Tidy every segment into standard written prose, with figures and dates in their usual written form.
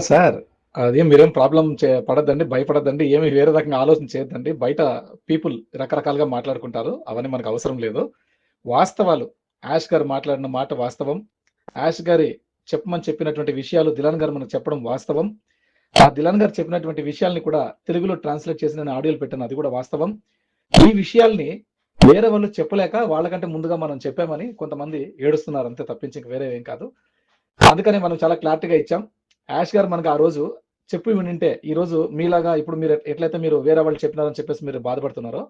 Sir అదేం మీరేం problem పడద్దండి, భయపడద్దండి, ఏమి వేరే రకంగా ఆలోచన చేయొద్దండి. బయట పీపుల్ రకరకాలుగా మాట్లాడుకుంటారు. అవన్నీ మనకు అవసరం లేదు. వాస్తవాలు యాష్ గారు మాట్లాడిన మాట వాస్తవం. యాష్ గారి చెప్పినటువంటి విషయాలు దిలాన్ గారు మనకు చెప్పడం వాస్తవం. ఆ దిలాన్ గారు చెప్పినటువంటి విషయాల్ని కూడా తెలుగులో ట్రాన్స్లేట్ చేసి నేను ఆడియోలు పెట్టాను, అది కూడా వాస్తవం. ఈ విషయాల్ని వేరే వాళ్ళు చెప్పలేక వాళ్ళకంటే ముందుగా మనం చెప్పామని కొంతమంది ఏడుస్తున్నారు, అంతే తప్పించి ఇంక వేరే ఏం కాదు. అందుకనే మనం చాలా క్లారిటీగా ఇచ్చాం. యాష్ గారు మనకు ఆ రోజు చెప్పి వింటే ఈ రోజు మీలాగా ఇప్పుడు మీరు ఎట్లయితే మీరు వేరే వాళ్ళు చెప్పినారని చెప్పేసి మీరు బాధపడుతున్నారో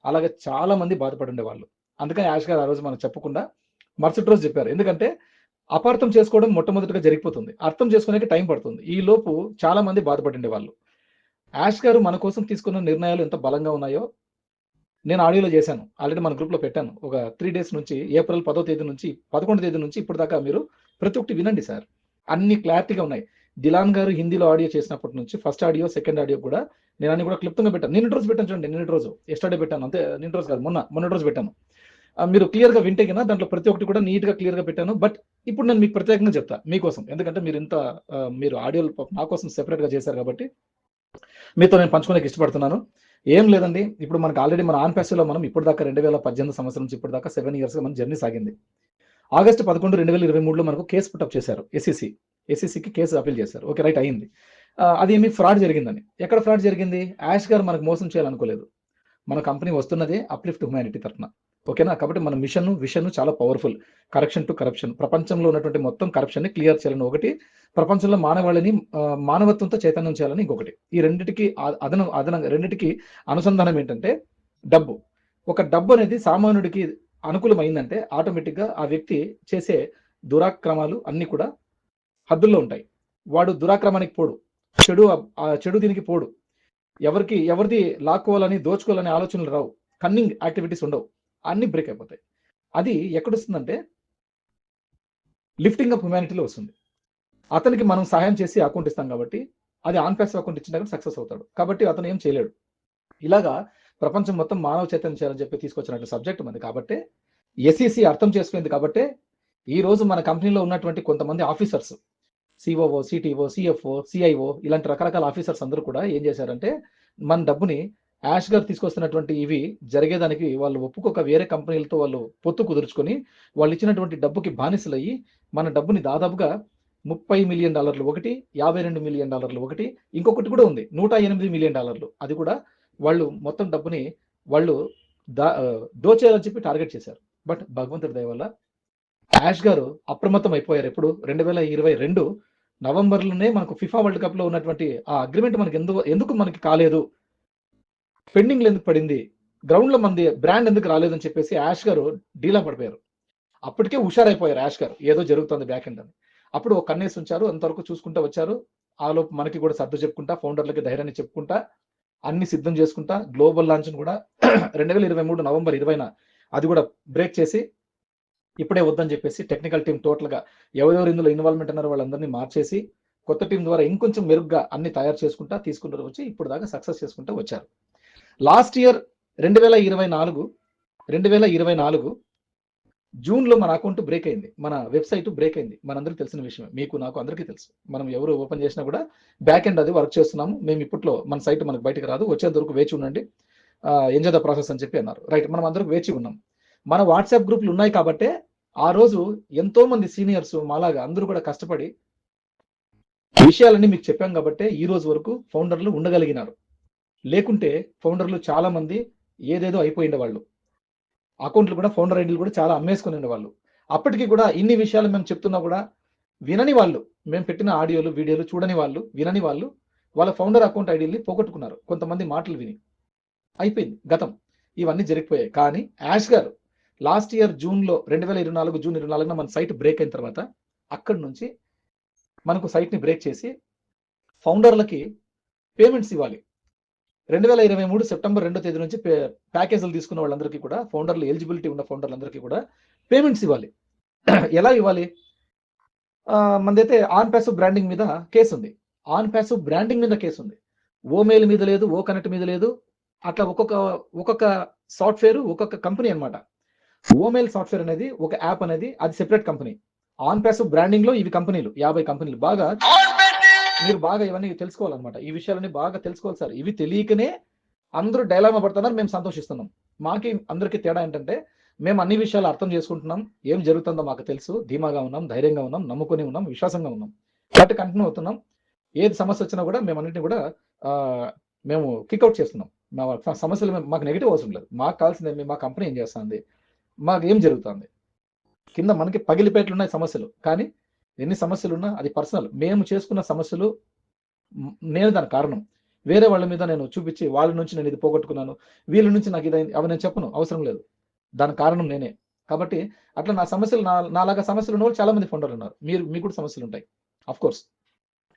అలాగే చాలా మంది బాధపడి ఉండేవాళ్ళు. అందుకని యాష్ గారు ఆ రోజు మనం చెప్పకుండా మరుసటి రోజు చెప్పారు. ఎందుకంటే అపార్థం చేసుకోవడం మొట్టమొదటిగా జరిగిపోతుంది, అర్థం చేసుకునేకి టైం పడుతుంది. ఈ లోపు చాలా మంది బాధపడి ఉండేవాళ్ళు. యాష్ గారు మన కోసం తీసుకున్న నిర్ణయాలు ఎంత బలంగా ఉన్నాయో నేను ఆడియోలో చేశాను, ఆల్రెడీ మన గ్రూప్లో పెట్టాను. ఒక 3 డేస్ నుంచి ఏప్రిల్ 10వ తేదీ నుంచి 11వ తేదీ నుంచి ఇప్పుడు దాకా మీరు ప్రతి ఒక్కటి వినండి సార్, అన్ని క్లారిటీగా ఉన్నాయి. దిలాన్ గారు హిందీలో ఆడియో చేసినప్పటి నుంచి ఫస్ట్ ఆడియో సెకండ్ ఆడియో కూడా నేను అన్ని కూడా క్లుప్తంగా పెట్టాను. నిన్నటి రోజు పెట్టాను చూడండి, నిన్నటి రోజు ఎస్టర్డే పెట్టాను, అంతే నిన్నటి రోజు కాదు, మొన్నటి రోజు పెట్టాను. మీరు క్లియర్గా వింటే కన్నా దాంట్లో ప్రతి ఒక్కటి కూడా నీట్గా క్లియర్గా పెట్టాను. బట్ ఇప్పుడు నేను మీకు ప్రత్యేకంగా చెప్తా మీకోసం, ఎందుకంటే మీరు ఇంత మీరు ఆడియోలు నా కోసం సెపరేట్గా చేశారు కాబట్టి మీతో నేను పంచుకోవడానికి ఇష్టపడుతున్నాను. ఏం లేదండి, ఇప్పుడు మనకు ఆల్రెడీ మన ఆన్ ప్యాస్లో మనం ఇప్పుడు దాకా 2018 సంవత్సరం నుంచి ఇప్పుడు దాకా 7 ఇయర్స్గా మన జర్నీ సాగింది. ఆగస్టు 11, 2023లో మనకు కేసు పుట్టప్ చేశారు ఎస్ఈసికి కేసు అపీల్ చేశారు. ఓకే రైట్, అయింది. అది ఏమి ఫ్రాడ్ జరిగిందని. ఎక్కడ ఫ్రాడ్ జరిగింది? యాష్ గారు మనకు మోసం చేయాలనుకోలేదు. మన కంపెనీ వస్తున్నదే అప్లిఫ్ట్ హ్యుమానిటీ తరఫున, ఓకేనా? కాబట్టి మన విషన్ చాలా పవర్ఫుల్. కరెక్షన్ టు కరప్షన్, ప్రపంచంలో ఉన్నటువంటి మొత్తం కరప్షన్ని క్లియర్ చేయాలని ఒకటి, ప్రపంచంలో మానవాళిని మానవత్వంతో చైతన్యం చేయాలని ఇంకొకటి. ఈ రెండింటికి రెండింటికి అనుసంధానం ఏంటంటే డబ్బు. ఒక డబ్బు అనేది సామాన్యుడికి అనుకూలమైందంటే ఆటోమేటిక్గా ఆ వ్యక్తి చేసే దురాక్రమాలు అన్నీ కూడా హద్దుల్లో ఉంటాయి. వాడు దురాక్రమానికి పోడు, చెడు దీనికి పోడు, ఎవరిది లాక్కోవాలని దోచుకోవాలని ఆలోచనలు రావు, కన్నింగ్ యాక్టివిటీస్ ఉండవు, అన్ని బ్రేక్ అయిపోతాయి. అది ఎక్కడొస్తుందంటే లిఫ్టింగ్ అప్ హ్యుమానిటీలో వస్తుంది. అతనికి మనం సహాయం చేసి అకౌంట్ ఇస్తాం కాబట్టి అది ఆన్ ప్యాసివ్ అకౌంట్ ఇచ్చినా సక్సెస్ అవుతాడు. కాబట్టి అతను ఏం చేయలేడు. ఇలాగా ప్రపంచం మొత్తం మానవ చైతన్యం చేయాలని చెప్పి తీసుకొచ్చినట్టు సబ్జెక్ట్ మంది కాబట్టి ఎస్ఈసి అర్థం చేసుకుంది. కాబట్టి ఈ రోజు మన కంపెనీలో ఉన్నటువంటి కొంతమంది officers, COO, CTO, CFO, CIO ఇలాంటి రకరకాల ఆఫీసర్స్ అందరూ కూడా ఏం చేశారంటే మన డబ్బుని యాష్ గారు తీసుకొస్తున్నటువంటి ఇవి జరిగేదానికి వాళ్ళు ఒప్పుకోక వేరే కంపెనీలతో వాళ్ళు పొత్తు కుదుర్చుకొని వాళ్ళు ఇచ్చినటువంటి డబ్బుకి బానిసలయ్యి మన డబ్బుని దాదాపుగా $30 మిలియన్ ఒకటి, $52 మిలియన్ ఒకటి, ఇంకొకటి కూడా ఉంది $108 మిలియన్. అది కూడా వాళ్ళు మొత్తం డబ్బుని వాళ్ళు దోచేయాలని చెప్పి టార్గెట్ చేశారు. బట్ భగవంతుడి దయ వల్ల యాష్ గారు అప్రమత్తం అయిపోయారు. ఎప్పుడు 2022 నవంబర్లోనే మనకు ఫిఫా వరల్డ్ కప్ లో ఉన్నటువంటి ఆ అగ్రిమెంట్ మనకి ఎందుకు మనకి కాలేదు, పెండింగ్ ఎందుకు పడింది, గ్రౌండ్ లో మంది బ్రాండ్ ఎందుకు రాలేదని చెప్పేసి యాష్ గారు డీలా పడిపోయారు. అప్పటికే హుషారైపోయారు యాష్ గారు, ఏదో జరుగుతుంది బ్యాక్ ఎండ్ అని. అప్పుడు ఒక కన్నేసి ఉంచారు, అంతవరకు చూసుకుంటా వచ్చారు. ఆలోపు మనకి కూడా సర్దు చెప్పుకుంటా, ఫౌండర్లకి ధైర్యాన్ని చెప్పుకుంటా, అన్ని సిద్ధం చేసుకుంటా గ్లోబల్ లాంచ్ కూడా 2023 నవంబర్ 20న అది కూడా బ్రేక్ చేసి ఇప్పుడే వద్దని చెప్పేసి టెక్నికల్ టీం టోటల్గా ఎవరెవరు ఇందులో ఇన్వాల్వ్మెంట్ అన్నారో వాళ్ళందరినీ మార్చేసి కొత్త టీం ద్వారా ఇంకొంచెం మెరుగ్గా అన్ని తయారు చేసుకుంటా తీసుకుంటూ వచ్చి ఇప్పుడు దాకా సక్సెస్ చేసుకుంటూ వచ్చారు. లాస్ట్ ఇయర్ 2024 జూన్లో మన అకౌంట్ బ్రేక్ అయింది, మన వెబ్సైట్ బ్రేక్ అయింది. మనందరికీ తెలిసిన విషయం, మీకు నాకు అందరికీ తెలుసు. మనం ఎవరు ఓపెన్ చేసినా కూడా బ్యాక్ ఎండ్ అది వర్క్ చేస్తున్నాము. మేము ఇప్పట్లో మన సైట్ మనకు బయటకు రాదు, వచ్చేంత వరకు వేచి ఉండండి, ఎంజాయ్ ద ప్రాసెస్ అని చెప్పి అన్నారు. రైట్, మనం అందరికి వేచి ఉన్నాం. మన వాట్సాప్ గ్రూప్లు ఉన్నాయి కాబట్టి ఆ రోజు ఎంతో మంది సీనియర్స్ మాలాగా అందరూ కూడా కష్టపడి విషయాలన్నీ మీకు చెప్పాం కాబట్టి ఈ రోజు వరకు ఫౌండర్లు ఉండగలిగినారు. లేకుంటే ఫౌండర్లు చాలా మంది ఏదేదో అయిపోయిండే వాళ్ళు, అకౌంట్లు కూడా ఫౌండర్ ఐడీలు కూడా చాలా అమ్మేసుకుని ఉండేవాళ్ళు. అప్పటికి కూడా ఇన్ని విషయాలు మేము చెప్తున్నా కూడా వినని వాళ్ళు, మేము పెట్టిన ఆడియోలు వీడియోలు చూడని వాళ్ళు, వినని వాళ్ళు వాళ్ళ ఫౌండర్ అకౌంట్ ఐడీల్ని పోగొట్టుకున్నారు. కొంతమంది మాటలు విని అయిపోయింది గతం, ఇవన్నీ జరిగిపోయాయి. కానీ యాష్ గారు లాస్ట్ ఇయర్ జూన్లో 2024 జూన్ 24న మన సైట్ బ్రేక్ అయిన తర్వాత అక్కడి నుంచి మనకు సైట్ని బ్రేక్ చేసి ఫౌండర్లకి పేమెంట్స్ ఇవ్వాలి. 2023 సెప్టెంబర్ 2వ తేదీ నుంచి ప్యాకేజీలు తీసుకున్న వాళ్ళందరికీ కూడా, ఫౌండర్లు ఎలిజిబిలిటీ ఉన్న ఫౌండర్లందరికీ కూడా పేమెంట్స్ ఇవ్వాలి. ఎలా ఇవ్వాలి? మనదైతే ఆన్ ప్యాసివ్ బ్రాండింగ్ మీద కేసు ఉంది, ఆన్ ప్యాసివ్ బ్రాండింగ్ మీద కేసు ఉంది. ఓ మెయిల్ మీద లేదు, ఓ కనెక్ట్ మీద లేదు. అట్లా ఒక్కొక్క సాఫ్ట్వేర్ ఒక్కొక్క కంపెనీ అనమాట. ఓమెయిల్ సాఫ్ట్వేర్ అనేది ఒక యాప్ అనేది అది separate company. On passive branding లో ఇవి కంపెనీలు 50 కంపెనీలు బాగా మీరు బాగా ఇవన్నీ తెలుసుకోవాలన్నమాట. ఈ విషయాలన్నీ బాగా తెలుసుకోవాలి సార్. ఇవి తెలియకనే అందరూ డైలమా పడుతున్నారు. మేము సంతోషిస్తున్నాం. మాకి అందరికీ తేడా ఏంటంటే, మేము అన్ని విషయాలు అర్థం చేసుకుంటున్నాం. ఏం జరుగుతుందో మాకు తెలుసు. ధీమాగా ఉన్నాం, ధైర్యంగా ఉన్నాం, నమ్ముకొని ఉన్నాం, విశ్వాసంగా ఉన్నాం. కాబట్టి కంటిన్యూ అవుతున్నాం. ఏది సమస్య వచ్చినా కూడా మేమన్నిటిని కూడా మేము కిక్అవుట్ చేస్తున్నాం. మా సమస్యలు మాకు నెగెటివ్ అవసరం లేదు. మాకు కావాల్సింది మా కంపెనీ ఏం చేస్తుంది, మాకు ఏం జరుగుతుంది. కింద మనకి పగిలిపేట్లున్నాయి సమస్యలు. కానీ ఎన్ని సమస్యలున్నా అది పర్సనల్. మేము చేసుకున్న సమస్యలు నేను దానికి కారణం. వేరే వాళ్ళ మీద నేను చూపించి వాళ్ళ నుంచి నేను ఇది పోగొట్టుకున్నాను, వీళ్ళ నుంచి నాకు ఇదైంది, అవి నేను చెప్పను, అవసరం లేదు. దానికి కారణం నేనే. కాబట్టి అట్లా నా సమస్యలు నాలాగా సమస్యలు ఉన్న వాళ్ళు చాలా మంది ఫౌండర్లు ఉన్నారు. మీకు కూడా సమస్యలు ఉంటాయి కోర్స్.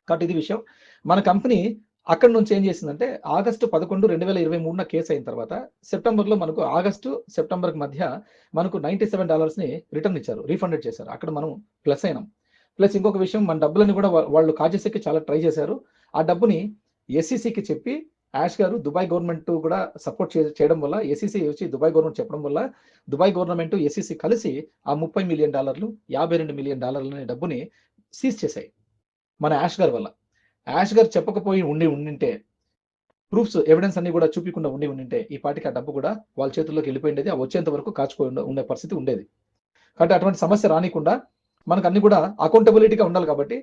కాబట్టి ఇది విషయం. మన కంపెనీ అక్కడి నుంచి ఏం చేసిందంటే ఆగస్టు 11, 2023 కేసు అయిన తర్వాత సెప్టెంబర్లో మనకు ఆగస్టు సెప్టెంబర్కి మధ్య మనకు $97 రిటర్న్ ఇచ్చారు, రీఫండెడ్ చేశారు. అక్కడ మనం ప్లస్ అయినాం. ప్లస్ ఇంకొక విషయం, మన డబ్బులని కూడా వాళ్ళు కాజేసేకి చాలా ట్రై చేశారు. ఆ డబ్బుని ఎస్ఈసికి చెప్పి యాష్ గారు దుబాయ్ గవర్నమెంట్ కూడా సపోర్ట్ చేయడం వల్ల, ఎస్ఈసి వచ్చి దుబాయ్ గవర్నమెంట్ చెప్పడం వల్ల దుబాయ్ గవర్నమెంట్ ఎస్ఈసి కలిసి ఆ $30 మిలియన్, $52 మిలియన్ డబ్బుని సీజ్ చేశాయి మన యాష్ గారి వల్ల. యాష్ గారు చెప్పకపోయి ఉండింటే, ప్రూఫ్స్ ఎవిడెన్స్ అన్ని కూడా చూపించకుండా ఉండింటే ఈ పాటికి ఆ డబ్బు కూడా వాళ్ళ చేతుల్లోకి వెళ్ళిపోయిండేది. ఆ వచ్చేంత వరకు కాచుకొని ఉండే పరిస్థితి ఉండేది. కాబట్టి అటువంటి సమస్య రానికుండా మనకు అన్ని కూడా అకౌంటబిలిటీగా ఉండాలి. కాబట్టి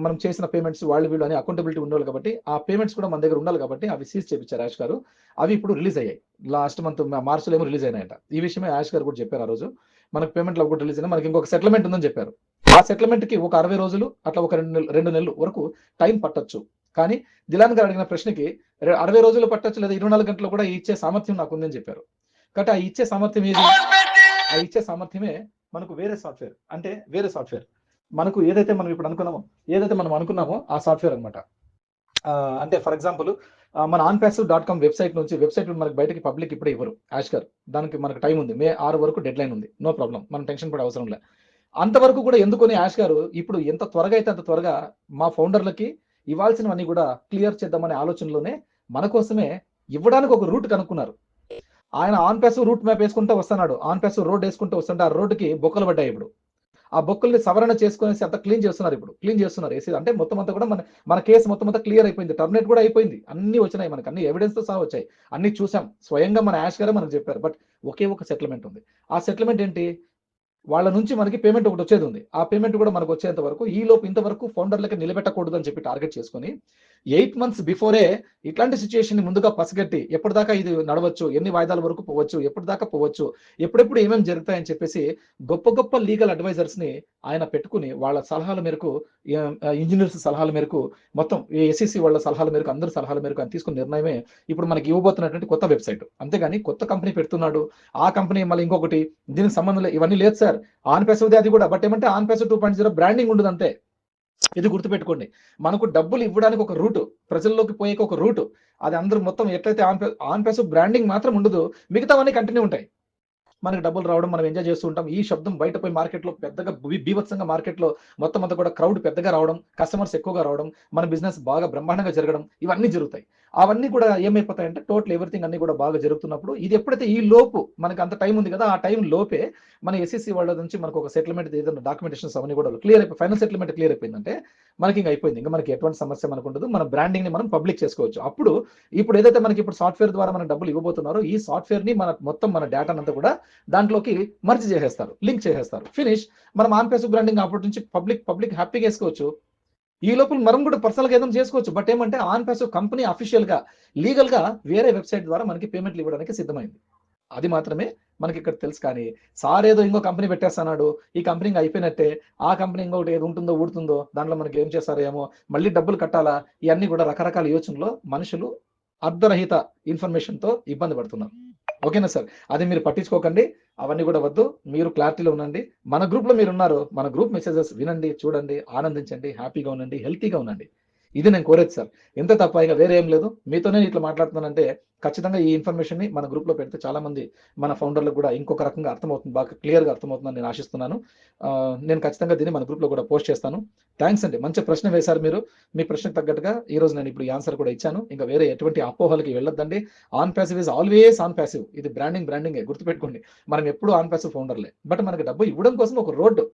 మనం చేసిన పేమెంట్స్ వాళ్ళు వీళ్ళు అని అకౌంటబిలిటీ ఉండాలి. కాబట్టి ఆ పేమెంట్స్ కూడా మన దగ్గర ఉండాలి. కాబట్టి అవి సీజ్ చేయించారు యాష్ గారు. అవి ఇప్పుడు రిలీజ్ అయ్యాయి. లాస్ట్ మంత్ మార్చిలో ఏమో రిలీజ్ అయినాయంట. ఈ విషయమే యాష్ గారు కూడా చెప్పారు. ఆ రోజు మనకు పేమెంట్లు కూడా రిలీజ్ అయినా, మనకి ఇంకొక సెటిల్మెంట్ ఉందని చెప్పారు. ఆ సెటిల్మెంట్ కి ఒక 60 రోజులు అట్లా ఒక 2 నెలలు వరకు టైం పట్టొచ్చు. కానీ దిలాన్ గారు అడిగిన ప్రశ్నకి 60 రోజులు పట్టొచ్చు లేదా 24 గంటలు కూడా ఇచ్చే సామర్థ్యం నాకు ఉందని చెప్పారు. కాబట్టి ఆ ఇచ్చే సామర్థ్యం ఏది? ఆ ఇచ్చే సామర్థ్యమే మనకు వేరే సాఫ్ట్వేర్. అంటే వేరే సాఫ్ట్వేర్ మనకు ఏదైతే మనం ఇప్పుడు అనుకున్నామో ఆ సాఫ్ట్వేర్ అనమాట. అంటే ఫర్ ఎగ్జాంపుల్ మన onpassive.com వెబ్సైట్ నుంచి మనకి బయటకి పబ్లిక్ ఇప్పుడే ఇవ్వరు యాష్ గారు. దానికి మనకు టైం ఉంది. మే 6 వరకు డెడ్ లైన్ ఉంది. నో ప్రాబ్లం, మనం టెన్షన్ పడే అవసరం లేదు. అంతవరకు కూడా ఎందుకని యాష్ గారు ఇప్పుడు ఎంత త్వరగా అయితే అంత త్వరగా మా ఫౌండర్లకి ఇవ్వాల్సినవన్నీ కూడా క్లియర్ చేద్దామనే ఆలోచనలోనే మన కోసమే ఇవ్వడానికి ఒక రూట్ కనుక్కున్నారు. ఆయన onpassive రూట్ మ్యాప్ వేసుకుంటూ వస్తున్నాడు. onpassive రోడ్ వేసుకుంటూ వస్తుంటే ఆ రోడ్డుకి బొక్కలు పడ్డాయి. ఇప్పుడు ఆ బొక్కల్ని సవరణ చేసుకునేసి అంతా క్లీన్ చేస్తున్నారు ఏసీ. అంటే మొత్తం అంతా కూడా మన కేసు మొత్తం అంతా క్లియర్ అయిపోయింది. టర్మినేట్ కూడా అయిపోయింది. అన్ని వచ్చినాయి, మనకి అన్ని ఎవిడెన్స్ తో సహా వచ్చాయి. అన్ని చూసాం, స్వయంగా మన యాష్ గారే మనకు చెప్పారు. బట్ ఒకే ఒక సెటిల్మెంట్ ఉంది. ఆ సెటిల్మెంట్ ఏంటి? వాళ్ళ నుంచి మనకి పేమెంట్ ఒకటి వచ్చేది ఉంది. ఆ పేమెంట్ కూడా మనకు వచ్చేంత వరకు ఇంతవరకు ఫౌండర్లకి నిలబెట్టకూడదు అని చెప్పి టార్గెట్ చేసుకొని 8 months బిఫోరే ఇట్లాంటి సిచ్యుయేషన్ ముందుగా పసిగట్టి ఎప్పటిదాకా ఇది నడవచ్చు, ఎన్ని వాయిదాల వరకు పోవచ్చు, ఎప్పటిదాకా పోవచ్చు, ఎప్పుడెప్పుడు ఏమేమి జరుగుతాయని చెప్పేసి గొప్ప లీగల్ అడ్వైజర్స్ ని ఆయన పెట్టుకుని వాళ్ళ సలహాల మేరకు, ఇంజనీర్స్ సలహాల మేరకు, మొత్తం ఎస్ఈసి వాళ్ళ సలహాల మేరకు, అందరి సలహాల మేరకు ఆయన తీసుకున్న నిర్ణయమే ఇప్పుడు మనకి ఇవ్వబోతున్నటువంటి కొత్త వెబ్సైట్. అంతేగాని కొత్త కంపెనీ పెడుతున్నాడు, ఆ కంపెనీ మళ్ళీ ఇంకొకటి, దీనికి సంబంధం లేదు, ఇవన్నీ లేదు సార్. onpassive అది కూడా. బట్ ఏమంటే onpassive 2.0 బ్రాండింగ్ ఉండదు అంతే. ఇది గుర్తుపెట్టుకోండి. మనకు డబ్బులు ఇవ్వడానికి ఒక రూటు, ప్రజల్లోకి పోయేకి ఒక రూటు. అది అందరూ మొత్తం ఎట్లయితే onpassive బ్రాండింగ్ మాత్రం ఉండదు, మిగతావన్నీ కంటిన్యూ ఉంటాయి. మనకి డబ్బులు రావడం, మనం ఎంజాయ్ చేస్తూ ఉంటాం. ఈ శబ్దం బయట పోయి మార్కెట్లో పెద్దగా బీభత్సంగా మార్కెట్లో మొత్తం అంతా కూడా క్రౌడ్ పెద్దగా రావడం, కస్టమర్స్ ఎక్కువగా రావడం, మన బిజినెస్ బాగా బ్రహ్మాండంగా జరగడం, ఇవన్నీ జరుగుతాయి. అవన్నీ కూడా ఏమైపోతాయంటే టోటల్ ఎవ్రీథింగ్ అన్ని కూడా బాగా జరుగుతున్నప్పుడు, ఇది ఎప్పుడైతే ఈ లోపు మనకి అంత టైం ఉంది కదా, ఆ టైం లోపే మన ఎస్ఎస్సి వాళ్ళ నుంచి మనకు ఒక సెటిల్మెంట్, ఏదైనా డాక్యుమెంటేషన్స్ అవన్నీ కూడా క్లియర్ అయిపోయి ఫైనల్ సెటిల్మెంట్ క్లియర్ అయిపోయిందంటే మనకి ఇంకా అయిపోయింది. ఇంకా మనకి ఎటువంటి సమస్య మనకు ఉండదు. మన బ్రాండింగ్ ని మనం పబ్లిక్ చేసుకోవచ్చు. ఇప్పుడు ఏదైతే మనకి ఇప్పుడు సాఫ్ట్వేర్ ద్వారా మన డబ్బులు ఇవ్వబోతున్నారో, ఈ సాఫ్ట్వేర్ ని మన డేటా అంతా కూడా దాంట్లోకి మర్జ్ చేసేస్తారు, లింక్ చేసేస్తారు. ఫినిష్. మనం onpassive బ్రాండింగ్ అప్పటి నుంచి పబ్లిక్ హ్యాపీగా వేసుకోవచ్చు. ఈ లోపల మనం కూడా పర్సనల్ గా ఏదైనా చేసుకోవచ్చు. బట్ ఏమంటే onpassive కంపెనీ అఫీషియల్ గా లీగల్ గా వేరే వెబ్సైట్ ద్వారా మనకి పేమెంట్లు ఇవ్వడానికి సిద్ధమైంది. అది మాత్రమే మనకి ఇక్కడ తెలుసు. కానీ సార్ ఏదో ఇంకో కంపెనీ పెట్టేస్తున్నాడు, ఈ కంపెనీ అయిపోయినట్టే, ఆ కంపెనీ ఇంకొకటి ఏది ఉంటుందో ఊడుతుందో, దాంట్లో మనకి ఏం చేస్తారో ఏమో, మళ్ళీ డబ్బులు కట్టాలా, ఇవన్నీ కూడా రకరకాల యోచనలో మనుషులు అర్ధరహిత ఇన్ఫర్మేషన్ తో ఇబ్బంది పడుతున్నారు. ఓకేనా సార్? అది మీరు పట్టించుకోకండి, అవన్నీ కూడా వద్దు. మీరు క్లారిటీలో ఉండండి. మన గ్రూప్ లో మీరు ఉన్నారు, మన గ్రూప్ మెసేజెస్ వినండి, చూడండి, ఆనందించండి, హ్యాపీగా ఉండండి, హెల్తీగా ఉండండి. ఇది నేను కోరేది సార్. ఎంత తప్ప ఇక వేరే ఏం లేదు. మీతోనే ఇట్లా మాట్లాడుతున్నానంటే ఖచ్చితంగా ఈ ఇన్ఫర్మేషన్ ని మన గ్రూప్ లో పెడితే చాలా మంది మన ఫౌండర్లకు కూడా ఇంకొక రకంగా అర్థమవుతుంది, బాగా క్లియర్ గా అర్థమవుతుందని నేను ఆశిస్తున్నాను. నేను ఖచ్చితంగా దీన్ని మన గ్రూప్ లో కూడా పోస్ట్ చేస్తాను. థ్యాంక్స్ అండి, మంచి ప్రశ్న వేశారు మీరు. మీ ప్రశ్నకు తగ్గట్టుగా ఈ రోజు నేను ఇప్పుడు ఈ ఆన్సర్ కూడా ఇచ్చాను. ఇంకా వేరే ఎటువంటి అపోహలకి వెళ్ళొద్దండి. onpassive is always onpassive. ఇది బ్రాండింగే, గుర్తుపెట్టుకోండి. మనం ఎప్పుడు onpassive ఫౌండర్లే. బట్ మనకి డబ్బు ఇవ్వడం కోసం ఒక రోడ్డు,